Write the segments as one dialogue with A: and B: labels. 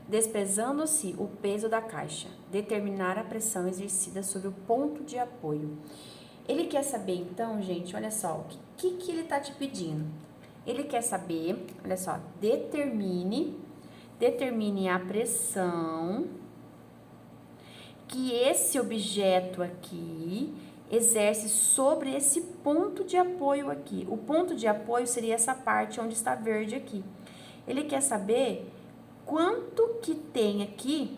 A: desprezando-se o peso da caixa, determinar a pressão exercida sobre o ponto de apoio. Ele quer saber, então, gente, olha só, o que ele está te pedindo? Ele quer saber, olha só, determine a pressão que esse objeto aqui exerce sobre esse ponto de apoio aqui. O ponto de apoio seria essa parte onde está verde aqui. Ele quer saber quanto que tem aqui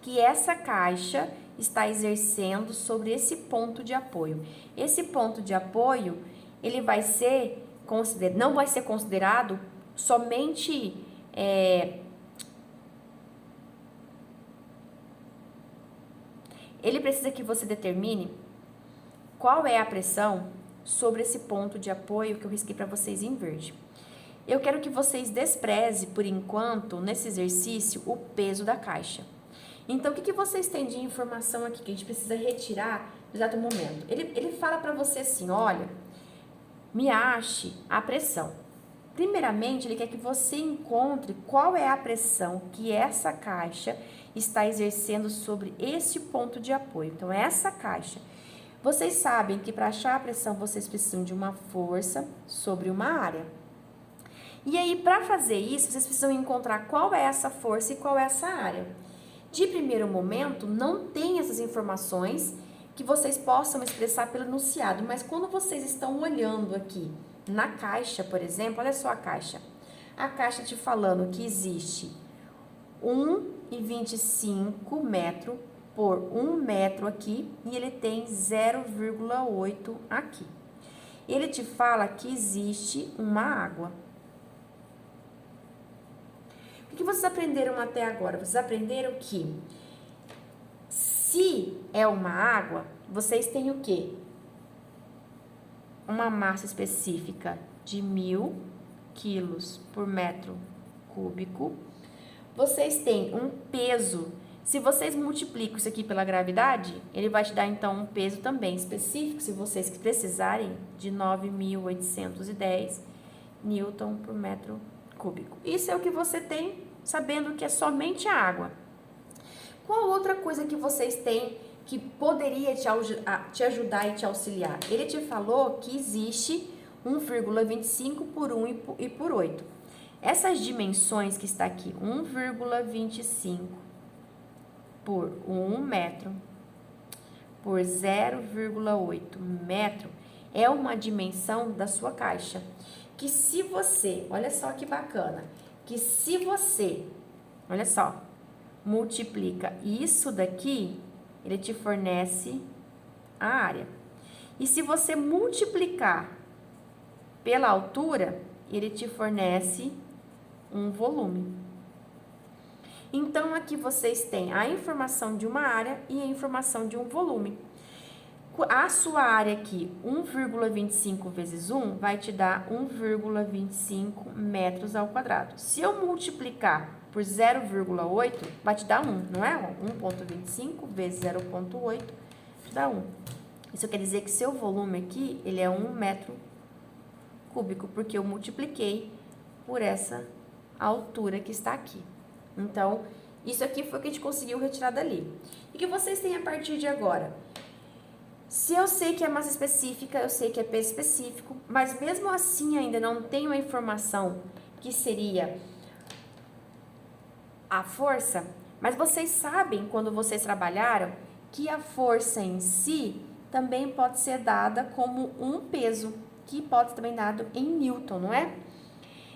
A: que essa caixa está exercendo sobre esse ponto de apoio. Esse ponto de apoio, ele vai ser não vai ser considerado somente ele precisa que você determine qual é a pressão sobre esse ponto de apoio que eu risquei para vocês em verde. Eu quero que vocês desprezem, por enquanto, nesse exercício, o peso da caixa. Então, o que vocês têm de informação aqui que a gente precisa retirar no exato momento? Ele fala para você assim, olha, me ache a pressão. Primeiramente, ele quer que você encontre qual é a pressão que essa caixa está exercendo sobre esse ponto de apoio. Então, essa caixa. Vocês sabem que para achar a pressão, vocês precisam de uma força sobre uma área. E aí, para fazer isso, vocês precisam encontrar qual é essa força e qual é essa área. De primeiro momento, não tem essas informações que vocês possam expressar pelo enunciado, mas quando vocês estão olhando aqui na caixa, por exemplo, olha só a caixa. A caixa te falando que existe 1,25 metro por 1 metro aqui e ele tem 0,8 aqui. Ele te fala que existe uma água. O que vocês aprenderam até agora? Vocês aprenderam que se é uma água, vocês têm o quê? Uma massa específica de 1.000 quilos por metro cúbico. Vocês têm um peso. Se vocês multiplicam isso aqui pela gravidade, ele vai te dar, então, um peso também específico, se vocês precisarem, de 9.810 newton por metro cúbico. Isso é o que você tem, sabendo que é somente a água. Qual outra coisa que vocês têm que poderia te ajudar e te auxiliar? Ele te falou que existe 1,25 por 1 e por 8. Essas dimensões que está aqui, 1,25 por 1 metro por 0,8 metro, é uma dimensão da sua caixa. Que se você, olha só que bacana, que se você, olha só, multiplica isso daqui, ele te fornece a área. E se você multiplicar pela altura, ele te fornece um volume. Então, aqui vocês têm a informação de uma área e a informação de um volume. A sua área aqui, 1,25 vezes 1, vai te dar 1,25 metros ao quadrado. Se eu multiplicar por 0,8, vai te dar 1, não é? 1,25 vezes 0,8 te dá 1. Isso quer dizer que seu volume aqui, ele é 1 metro cúbico, porque eu multipliquei por essa altura que está aqui. Então, isso aqui foi o que a gente conseguiu retirar dali. E que vocês têm a partir de agora? Se eu sei que é massa específica, eu sei que é peso específico, mas mesmo assim ainda não tenho a informação que seria a força, mas vocês sabem, quando vocês trabalharam, que a força em si também pode ser dada como um peso, que pode ser também dado em Newton, não é?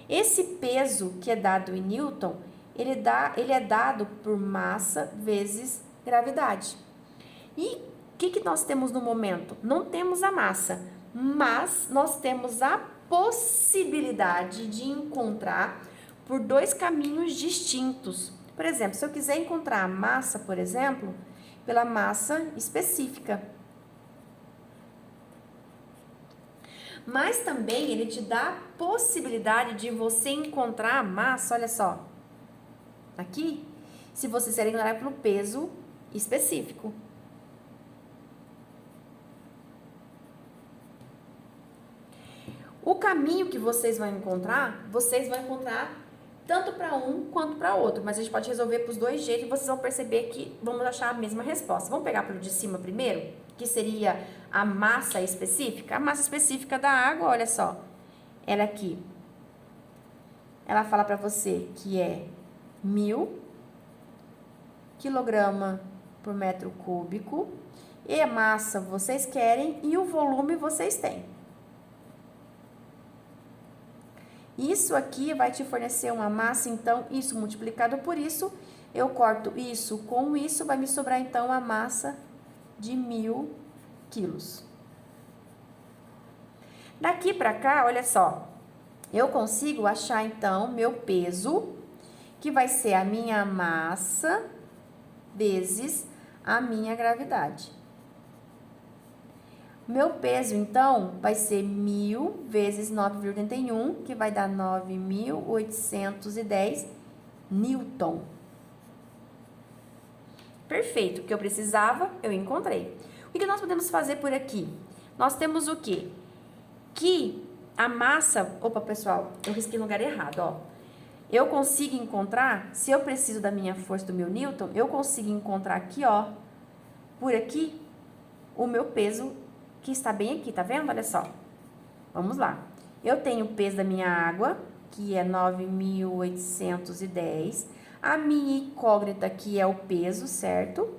A: Esse peso que é dado em Newton, ele é dado por massa vezes gravidade. E o que nós temos no momento? Não temos a massa, mas nós temos a possibilidade de encontrar por dois caminhos distintos. Por exemplo, se eu quiser encontrar a massa, por exemplo, pela massa específica. Mas também ele te dá a possibilidade de você encontrar a massa, olha só, aqui, se você quiser encontrar pelo peso específico. O caminho que vocês vão encontrar tanto para um quanto para outro, mas a gente pode resolver para os dois jeitos e vocês vão perceber que vamos achar a mesma resposta. Vamos pegar pelo de cima primeiro, que seria a massa específica? A massa específica da água, olha só, ela aqui, ela fala para você que é 1000 quilograma por metro cúbico, e a massa vocês querem e o volume vocês têm. Isso aqui vai te fornecer uma massa, então, isso multiplicado por isso, eu corto isso com isso, vai me sobrar, então, a massa de 1000 quilos. Daqui pra cá, olha só, eu consigo achar, então, meu peso, que vai ser a minha massa vezes a minha gravidade. Meu peso, então, vai ser 1000 vezes 9,81, que vai dar 9.810 Newton. Perfeito, o que eu precisava, eu encontrei. O que nós podemos fazer por aqui? Nós temos o quê? Que a massa... Opa, pessoal, eu risquei no lugar errado, ó. Eu consigo encontrar, se eu preciso da minha força do meu Newton, eu consigo encontrar aqui, ó, por aqui, o meu peso que está bem aqui, tá vendo? Olha só. Vamos lá. Eu tenho o peso da minha água, que é 9.810. A minha incógnita aqui é o peso, certo?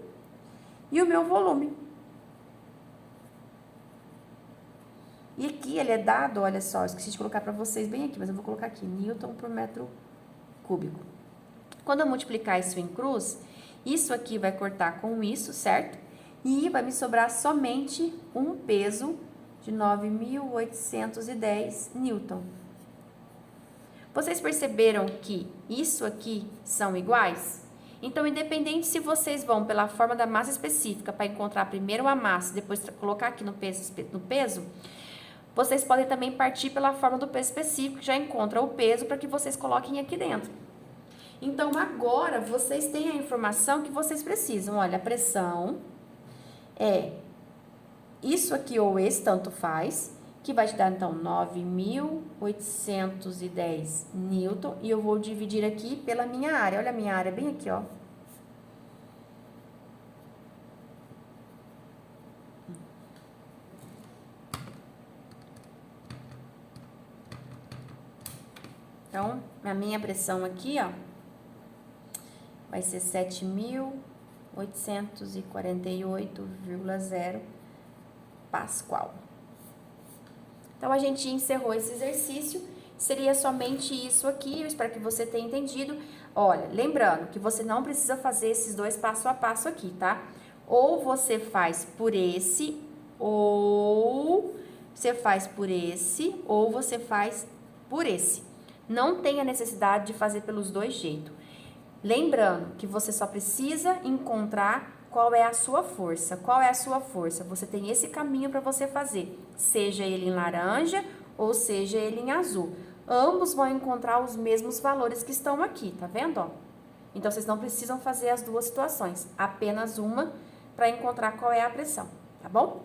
A: E o meu volume. E aqui ele é dado, olha só, esqueci de colocar para vocês bem aqui, mas eu vou colocar aqui, Newton por metro cúbico. Quando eu multiplicar isso em cruz, isso aqui vai cortar com isso, certo? E vai me sobrar somente um peso de 9.810 Newton. Vocês perceberam que isso aqui são iguais? Então, independente se vocês vão pela forma da massa específica para encontrar primeiro a massa, depois colocar aqui no peso, vocês podem também partir pela forma do peso específico, que já encontra o peso para que vocês coloquem aqui dentro. Então, agora, vocês têm a informação que vocês precisam. Olha, a pressão é isso aqui ou esse, tanto faz, que vai te dar, então, 9.810 Newton, e eu vou dividir aqui pela minha área. Olha a minha área bem aqui, ó. Então, a minha pressão aqui, ó, vai ser 7.848,0 Pascal. Então, a gente encerrou esse exercício. Seria somente isso aqui. Eu espero que você tenha entendido. Olha, lembrando que você não precisa fazer esses dois passo a passo aqui, tá? Ou você faz por esse, ou você faz por esse, ou você faz por esse. Não tem a necessidade de fazer pelos dois jeitos. Lembrando que você só precisa encontrar qual é a sua força. Qual é a sua força? Você tem esse caminho para você fazer, seja ele em laranja ou seja ele em azul. Ambos vão encontrar os mesmos valores que estão aqui, tá vendo? Ó? Então, vocês não precisam fazer as duas situações, apenas uma para encontrar qual é a pressão, tá bom?